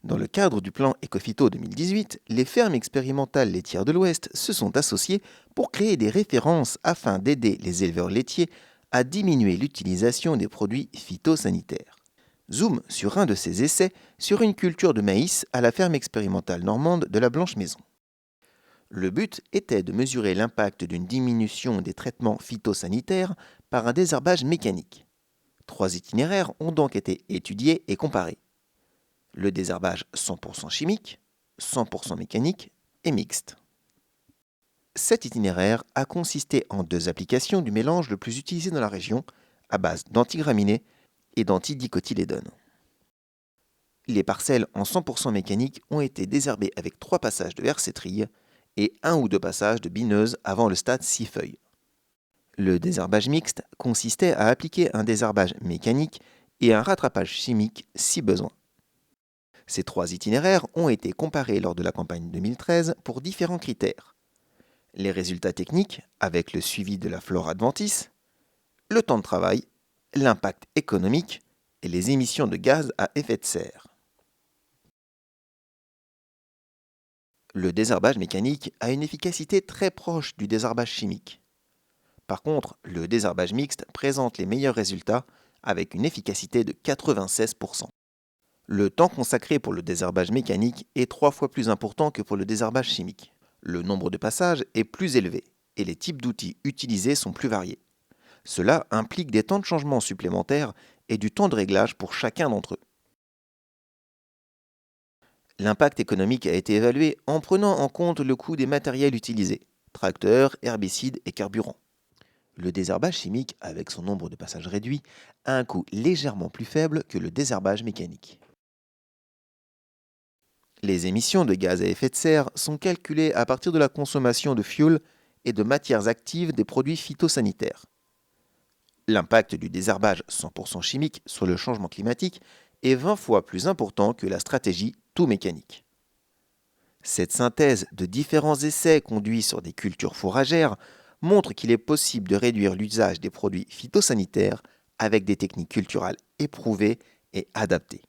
Dans le cadre du plan Ecofito 2018, les fermes expérimentales laitières de l'Ouest se sont associées pour créer des références afin d'aider les éleveurs laitiers à diminuer l'utilisation des produits phytosanitaires. Zoom sur un de ces essais sur une culture de maïs à la ferme expérimentale normande de la Blanche Maison. Le but était de mesurer l'impact d'une diminution des traitements phytosanitaires par un désherbage mécanique. 3 itinéraires ont donc été étudiés et comparés. Le désherbage 100% chimique, 100% mécanique et mixte. Cet itinéraire a consisté en 2 applications du mélange le plus utilisé dans la région, à base d'antigraminées et d'antidicotylédones. Les parcelles en 100% mécanique ont été désherbées avec 3 passages de hersétrille et 1 ou 2 passages de bineuse avant le stade 6 feuilles. Le désherbage mixte consistait à appliquer un désherbage mécanique et un rattrapage chimique si besoin. Ces 3 itinéraires ont été comparés lors de la campagne 2013 pour différents critères. Les résultats techniques, avec le suivi de la flore adventice, le temps de travail, l'impact économique et les émissions de gaz à effet de serre. Le désherbage mécanique a une efficacité très proche du désherbage chimique. Par contre, le désherbage mixte présente les meilleurs résultats avec une efficacité de 96%. Le temps consacré pour le désherbage mécanique est 3 fois plus important que pour le désherbage chimique. Le nombre de passages est plus élevé et les types d'outils utilisés sont plus variés. Cela implique des temps de changement supplémentaires et du temps de réglage pour chacun d'entre eux. L'impact économique a été évalué en prenant en compte le coût des matériels utilisés, tracteurs, herbicides et carburants. Le désherbage chimique, avec son nombre de passages réduit, a un coût légèrement plus faible que le désherbage mécanique. Les émissions de gaz à effet de serre sont calculées à partir de la consommation de fioul et de matières actives des produits phytosanitaires. L'impact du désherbage 100% chimique sur le changement climatique est 20 fois plus important que la stratégie tout mécanique. Cette synthèse de différents essais conduits sur des cultures fourragères montre qu'il est possible de réduire l'usage des produits phytosanitaires avec des techniques culturales éprouvées et adaptées.